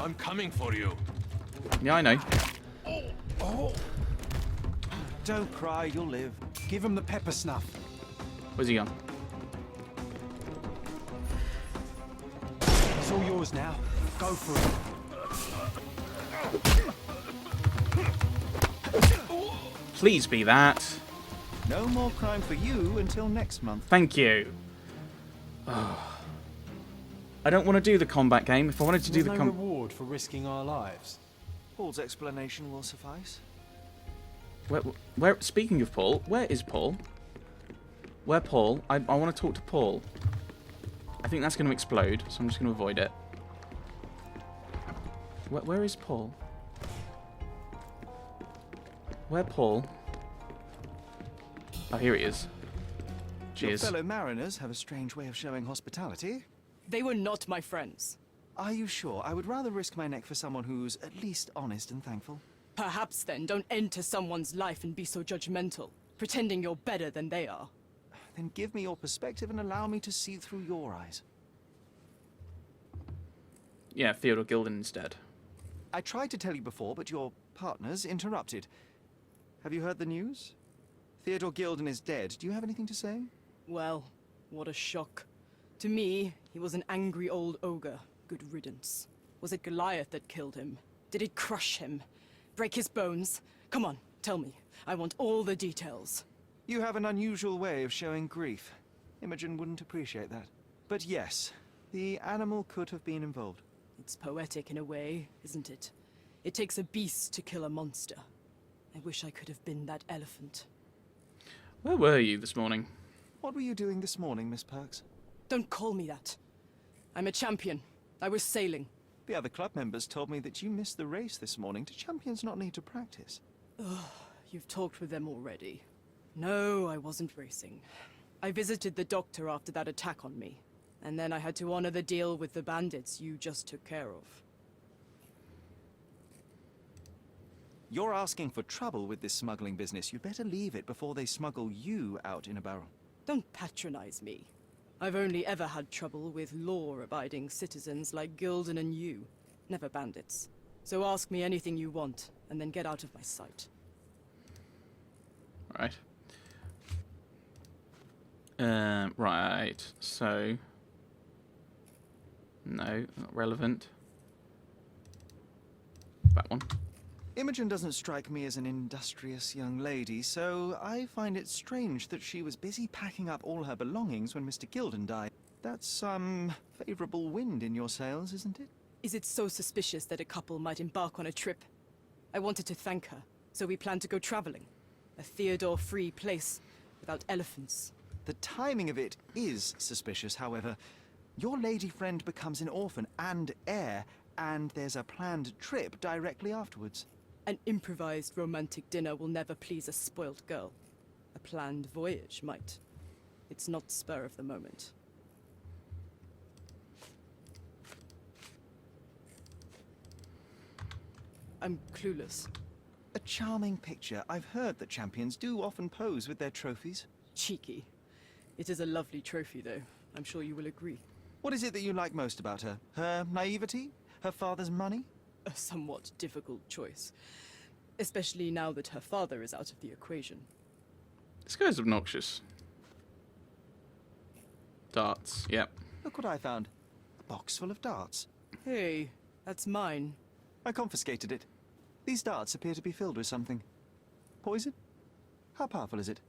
I'm coming for you. Yeah, I know. Don't cry, you'll live. Give him the pepper snuff. Where's he gone? It's all yours now. Go for it. Please be that. No more crime for you until next month. Thank you. Oh. I don't want to do the combat game. If I wanted to do the no reward for risking our lives. Paul's explanation will suffice. Where? Speaking of Paul, where is Paul? Where Paul? I want to talk to Paul. I think that's going to explode, so I'm just going to avoid it. Where is Paul? Where Paul? Oh, here he is. Cheers. Your fellow mariners have a strange way of showing hospitality. They were not my friends. Are you sure? I would rather risk my neck for someone who's at least honest and thankful. Perhaps then don't enter someone's life and be so judgmental, pretending you're better than they are. Then give me your perspective and allow me to see through your eyes. Yeah, Theodore Gilden instead. I tried to tell you before, but your partners interrupted. Have you heard the news? Theodore Gilden is dead. Do you have anything to say? Well, what a shock. To me, he was an angry old ogre. Good riddance. Was it Goliath that killed him? Did it crush him? Break his bones? Come on, tell me. I want all the details. You have an unusual way of showing grief. Imogen wouldn't appreciate that. But yes, the animal could have been involved. It's poetic in a way, isn't it? It takes a beast to kill a monster. I wish I could have been that elephant. Where were you this morning? What were you doing this morning, Miss Perks? Don't call me that. I'm a champion. I was sailing. The other club members told me that you missed the race this morning. Do champions not need to practice? You've talked with them already. No, I wasn't racing. I visited the doctor after that attack on me. And then I had to honor the deal with the bandits you just took care of. You're asking for trouble with this smuggling business. You better leave it before they smuggle you out in a barrel. Don't patronize me. I've only ever had trouble with law-abiding citizens like Gilden and you, never bandits. So ask me anything you want, and then get out of my sight. Right. Right, so... No, not relevant. That one. Imogen doesn't strike me as an industrious young lady, so I find it strange that she was busy packing up all her belongings when Mr. Gilden died. That's some favorable wind in your sails, isn't it? Is it so suspicious that a couple might embark on a trip? I wanted to thank her, so we planned to go traveling. A Theodore-free place, without elephants. The timing of it is suspicious, however. Your lady friend becomes an orphan and heir, and there's a planned trip directly afterwards. An improvised romantic dinner will never please a spoilt girl. A planned voyage might. It's not spur of the moment. I'm clueless. A charming picture. I've heard that champions do often pose with their trophies. Cheeky. It is a lovely trophy, though. I'm sure you will agree. What is it that you like most about her? Her naivety? Her father's money? A somewhat difficult choice. Especially now that her father is out of the equation. This guy's obnoxious. Darts, yep. Look what I found. A box full of darts. Hey, that's mine. I confiscated it. These darts appear to be filled with something. Poison? How powerful is it?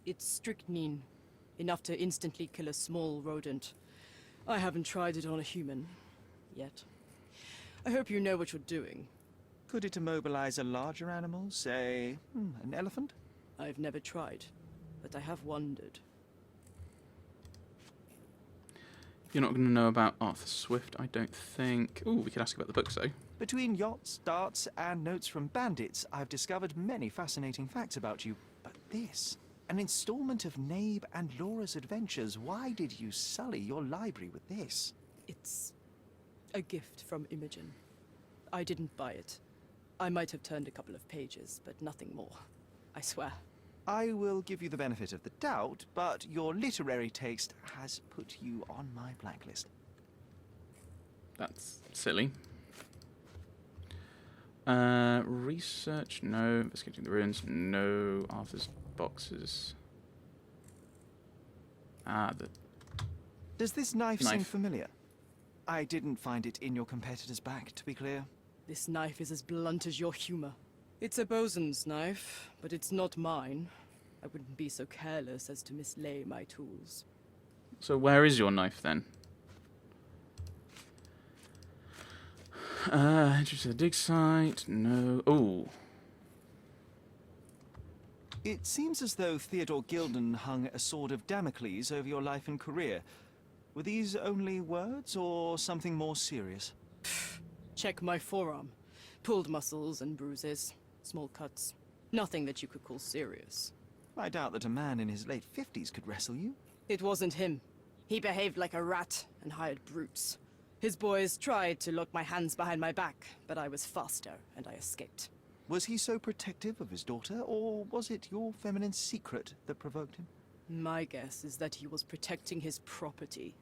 It's strychnine. Enough to instantly kill a small rodent. I haven't tried it on a human. Yet. I hope you know what you're doing. Could it immobilize a larger animal, say, an elephant? I've never tried, but I have wondered. You're not going to know about Arthur Swift, I don't think. Ooh, we could ask about the books, though. Between yachts, darts, and notes from bandits, I've discovered many fascinating facts about you. But this, an installment of Nabe and Laura's adventures. Why did you sully your library with this? It's a gift from Imogen. I didn't buy it. I might have turned a couple of pages, but nothing more. I swear. I will give you the benefit of the doubt, but your literary taste has put you on my blacklist. That's silly. Research, no. Investigating the ruins, no. Arthur's boxes. Does this knife seem Knife. familiar? I didn't find it in your competitor's back, to be clear. This knife is as blunt as your humor. It's a bosun's knife, but it's not mine. I wouldn't be so careless as to mislay my tools. So where is your knife then? Entrance to the dig site, no. Oh. It seems as though Theodore Gilden hung a sword of Damocles over your life and career. Were these only words, or something more serious? Check my forearm. Pulled muscles and bruises. Small cuts. Nothing that you could call serious. I doubt that a man in his late 50s could wrestle you. It wasn't him. He behaved like a rat and hired brutes. His boys tried to lock my hands behind my back, but I was faster and I escaped. Was he so protective of his daughter, or was it your feminine secret that provoked him? My guess is that he was protecting his property.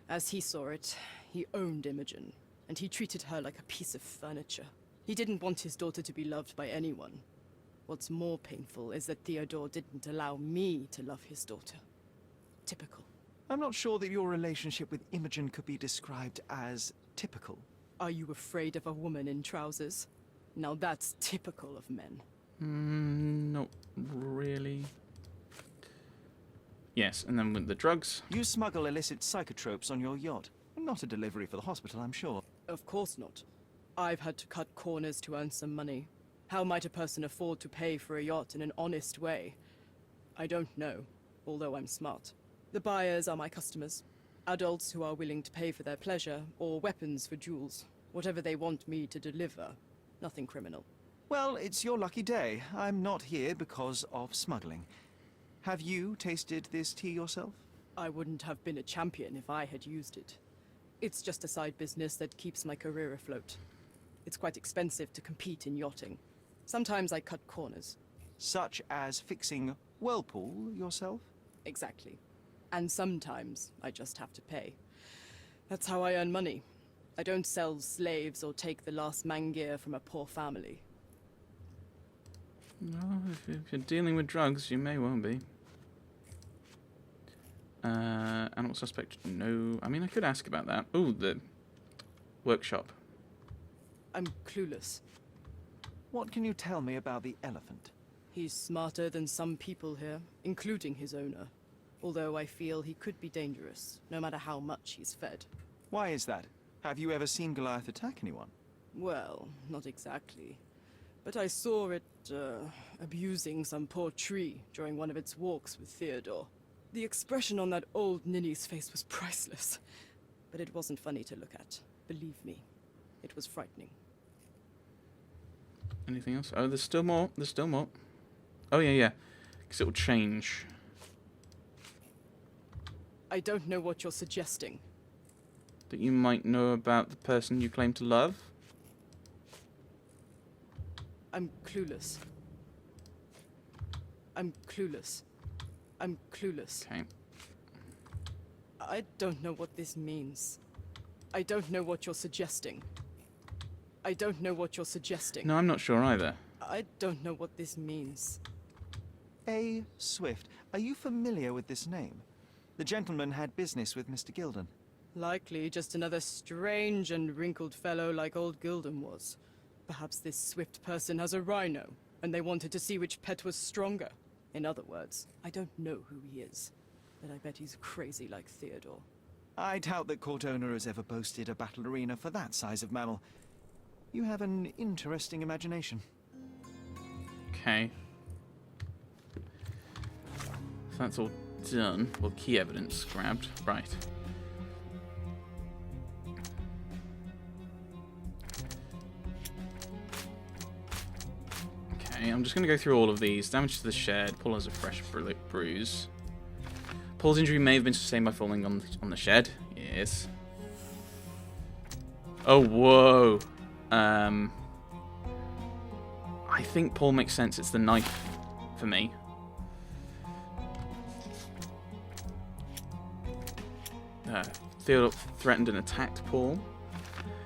As he saw it, he owned Imogen, and he treated her like a piece of furniture. He didn't want his daughter to be loved by anyone. What's more painful is that Theodore didn't allow me to love his daughter. Typical. I'm not sure that your relationship with Imogen could be described as typical. Are you afraid of a woman in trousers? Now that's typical of men. Not really. Yes, and then with the drugs. You smuggle illicit psychotropes on your yacht. Not a delivery for the hospital, I'm sure. Of course not. I've had to cut corners to earn some money. How might a person afford to pay for a yacht in an honest way? I don't know, although I'm smart. The buyers are my customers. Adults who are willing to pay for their pleasure, or weapons for jewels. Whatever they want me to deliver. Nothing criminal. Well, it's your lucky day. I'm not here because of smuggling. Have you tasted this tea yourself? I wouldn't have been a champion if I had used it. It's just a side business that keeps my career afloat. It's quite expensive to compete in yachting. Sometimes I cut corners. Such as fixing Whirlpool yourself? Exactly. And sometimes I just have to pay. That's how I earn money. I don't sell slaves or take the last mangear from a poor family. No, if you're dealing with drugs, you may well be. Animal suspect, no. I mean, I could ask about that. Oh, the workshop. I'm clueless. What can you tell me about the elephant? He's smarter than some people here, including his owner. Although I feel he could be dangerous, no matter how much he's fed. Why is that? Have you ever seen Goliath attack anyone? Well, not exactly. But I saw it, abusing some poor tree during one of its walks with Theodore. The expression on that old ninny's face was priceless. But it wasn't funny to look at. Believe me, it was frightening. Anything else? Oh, there's still more. There's still more. Oh, yeah. Because it'll change. I don't know what you're suggesting. That you might know about the person you claim to love? I'm clueless. I'm clueless. I'm clueless. Okay. I don't know what this means. I don't know what you're suggesting. I don't know what you're suggesting. No, I'm not sure either. I don't know what this means. A. Swift. Are you familiar with this name? The gentleman had business with Mr. Gilden. Likely just another strange and wrinkled fellow like old Gilden was. Perhaps this Swift person has a rhino, and they wanted to see which pet was stronger. In other words, I don't know who he is, but I bet he's crazy like Theodore. I doubt that Cortona has ever boasted a battle arena for that size of mammal. You have an interesting imagination. Okay. So that's all done. Well, key evidence grabbed. Right. Okay, I'm just going to go through all of these. Damage to the shed. Paul has a fresh bruise. Paul's injury may have been sustained by falling on the shed. Yes. Oh, whoa. I think Paul makes sense. It's the knife for me. Theodore threatened and attacked Paul.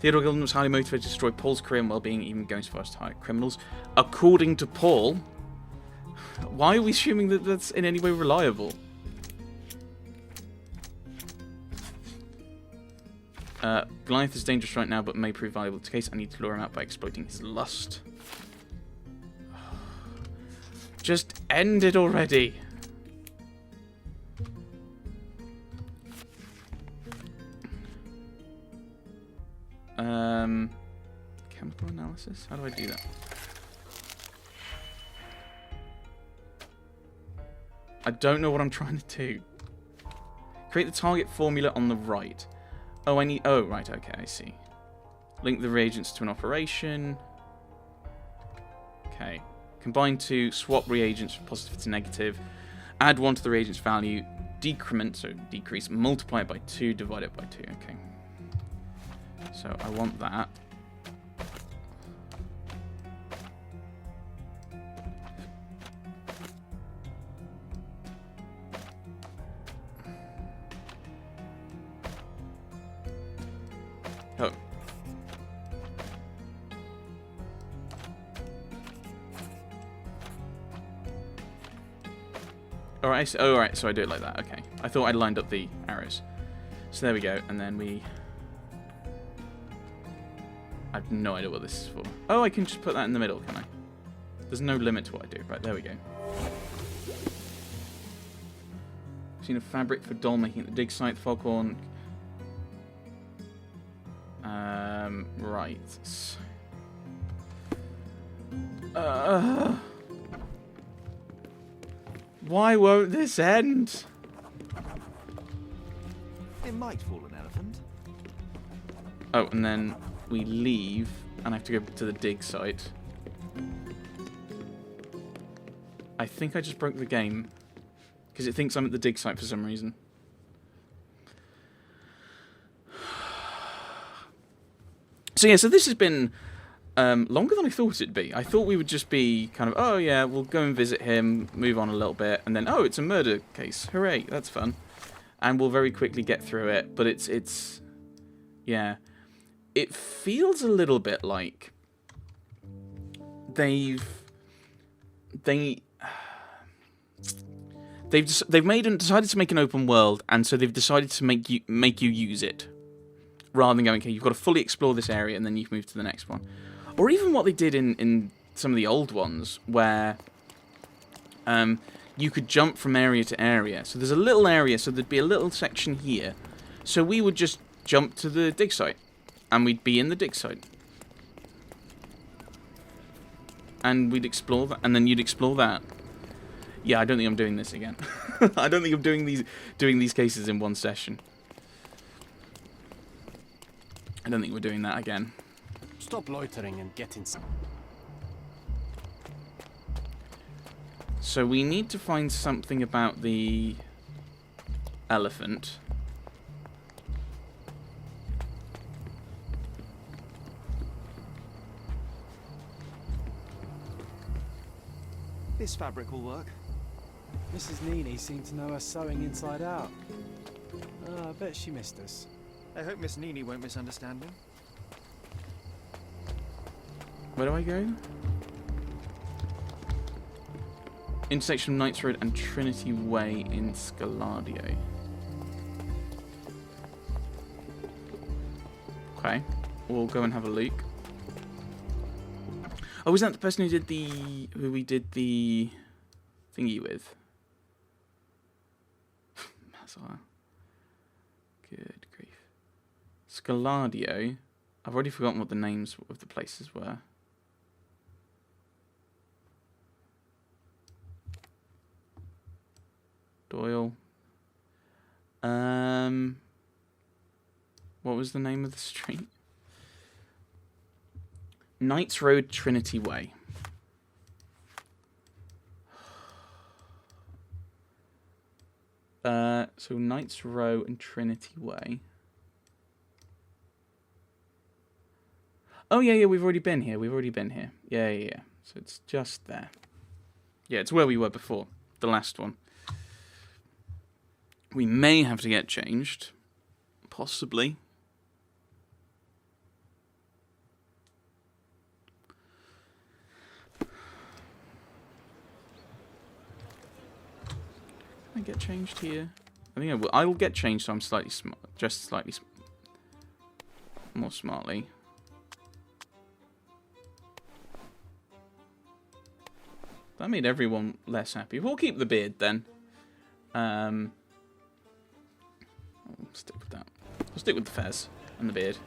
Theodore Gilden was highly motivated to destroy Paul's career and well-being, even going so far as to hire criminals. According to Paul, why are we assuming that that's in any way reliable? Goliath is dangerous right now, but may prove valuable to the case. I need to lure him out by exploiting his lust. Just end it already. Chemical analysis? How do I do that? I don't know what I'm trying to do. Create the target formula on the right. Oh, I need... Oh, right, okay, I see. Link the reagents to an operation. Okay. Combine two, swap reagents from positive to negative. Add one to the reagent's value. Decrement, so decrease. Multiply it by 2, divide it by 2. Okay. So I want that. Oh. Alright, oh, alright, so I do it like that, okay. I thought I'd lined up the arrows. So there we go, and then we... I have no idea what this is for. Oh, I can just put that in the middle, can I? There's no limit to what I do. Right, there we go. Seen a fabric for doll making at the dig site, foghorn. Right. Why won't this end? It might fool an elephant. Oh, and then we leave, and I have to go to the dig site. I think I just broke the game, because it thinks I'm at the dig site for some reason. So yeah, so this has been longer than I thought it'd be. I thought we would just be kind of, oh yeah, we'll go and visit him, move on a little bit, and then, oh, it's a murder case. Hooray, that's fun. And we'll very quickly get through it, but it's yeah. It feels a little bit like they've decided to make an open world, and so they've decided to make you use it, rather than going, okay, you've got to fully explore this area and then you can move to the next one. Or even what they did in some of the old ones, where you could jump from area to area. So there's a little area, so there'd be a little section here. So we would just jump to the dig site, and we'd be in the dig site. And we'd explore that, and then you'd explore that. Yeah, I don't think I'm doing this again. I don't think I'm doing these cases in one session. I don't think we're doing that again. Stop loitering and get inside. So we need to find something about the elephant. This fabric will work. Mrs. Nini seemed to know her sewing inside out. I bet she missed us. I hope Miss Nini won't misunderstand me. Where do I go? Intersection of Knights Road and Trinity Way in Scaladio. Okay, we'll go and have a look. Oh, was that the person who we did the thingy with? Mazar. Good grief. Scaladio. I've already forgotten what the names of the places were. Doyle. What was the name of the street? Knights Road, Trinity Way. So Knights Row and Trinity Way. Oh yeah, we've already been here. Yeah. So it's just there. Yeah, it's where we were before. The last one. We may have to get changed. Possibly. Can I get changed here? I think I will. I will get changed so I'm slightly just slightly more smartly. That made everyone less happy. We'll keep the beard then. I'll stick with that. We'll stick with the fez and the beard.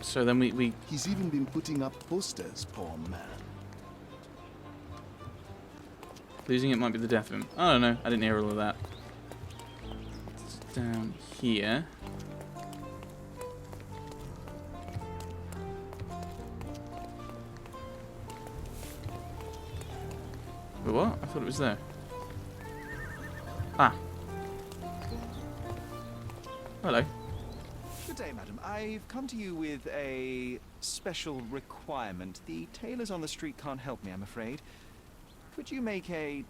So then we He's even been putting up posters, poor man. losing it might be the death of him. I don't know. I didn't hear all of that. It's down here. Wait, what? I thought it was there. Ah. Hello. Good day, madam. I've come to you with a special requirement. The tailors on the street can't help me, I'm afraid. Could you make a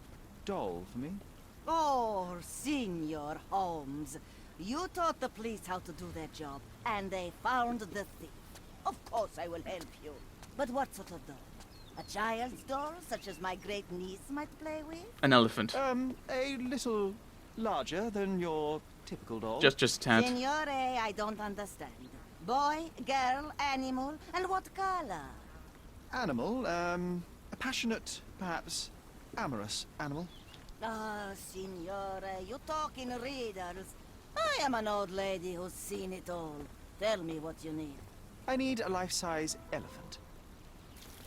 doll for me? Oh, Senor Holmes. You taught the police how to do their job, and they found the thief. Of course I will help you. But what sort of doll? A child's doll, such as my great niece might play with? An elephant. A little larger than your typical doll. Just a tad. Signore, I don't understand. Boy, girl, animal, and what color? Animal, a passionate, perhaps amorous animal. Ah, Signore, you talk in riddles. I am an old lady who's seen it all. Tell me what you need. I need a life-size elephant.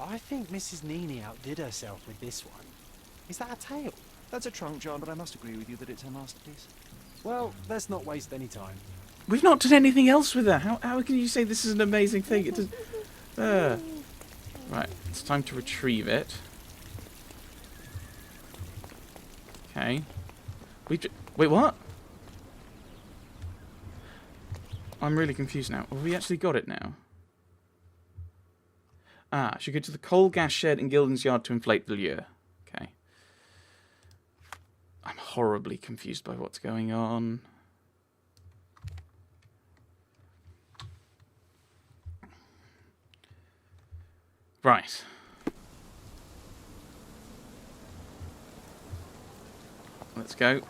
I think Mrs. Nini outdid herself with this one. Is that a tail? That's a trunk, John, but I must agree with you that it's her masterpiece. Well, let's not waste any time. We've not done anything else with that. How can you say this is an amazing thing? It does. Right, it's time to retrieve it. Okay. Wait, what? I'm really confused now. Have we actually got it now? Ah, should go to the coal gas shed in Gilden's yard to inflate the lure. Okay. I'm horribly confused by what's going on. Right. Let's go.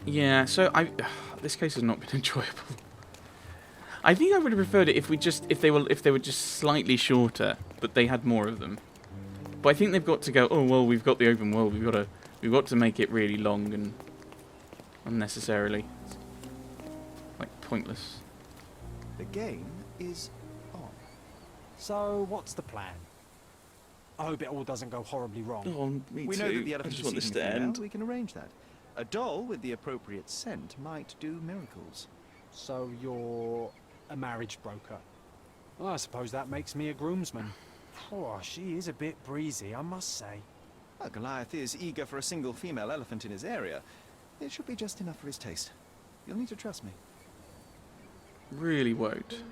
Yeah, so this case has not been enjoyable. I think I would have preferred it if they were just slightly shorter, but they had more of them. But I think they've got to go, oh well, we've got the open world, we've got to make it really long and unnecessarily like pointless. The game is on. So, what's the plan? I hope it all doesn't go horribly wrong. Oh, me We too. know that the I elephant just is want this seeking to a female. end. We can arrange that. A doll with the appropriate scent might do miracles. So, you're a marriage broker. Well, I suppose that makes me a groomsman. Oh, she is a bit breezy, I must say. Well, Goliath is eager for a single female elephant in his area. It should be just enough for his taste. You'll need to trust me. Really won't.